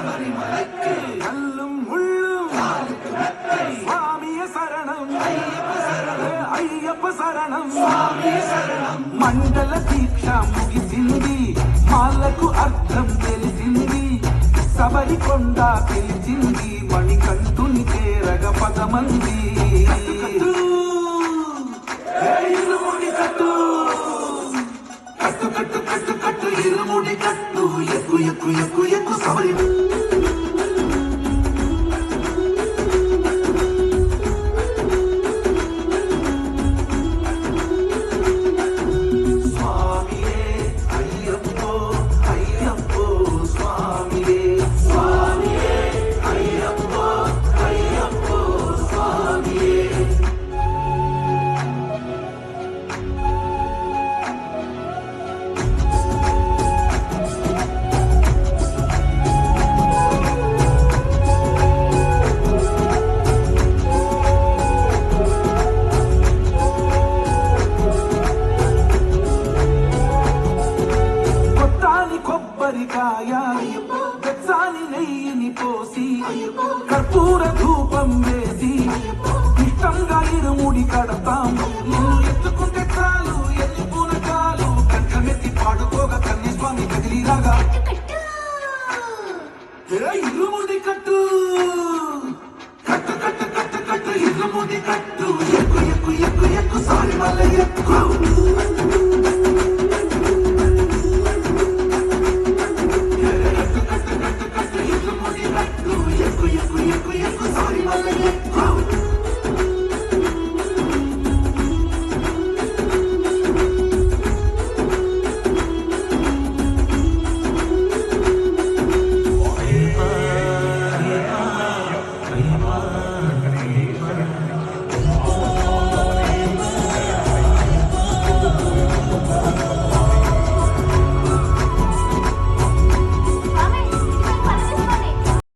சபரிமலைக்கு கல்லும் முள்ளும் சுவாமிய சரணம் ஐயப்ப சரணம் சுவாமிய சரணம் మండల దీక్ష ముగిసింది మాలకు అర్థం తెలిసింది శబరికొండ పిలిచింది మణికంఠుని చేరగ పదమంది ఇరుముడి కట్టు కట్టు కట్టు కట్టు కట్టు ఇరుముడి కట్టు ఎక్కు ఎక్కు ఎక్కు ఎక్కు శబరి వెచ్చాని నెయ్యిని పోసి కర్పూర ధూపం వేసి ఇష్టంగా ఇరుముడి కడతాం ఎత్తుకుంటే చాలు ఎన్ని పూనకాలు కంఠమెత్తి పాడుకోగా కన్యస్వామి కదిలిరాగా ఇరుముడి కట్టు కట్టు కట్టు కట్టు కట్టు ఇరుముడి కట్టు ఎక్కు ఎక్కు ఎక్కు ఎక్కు సారి మల్లయ్య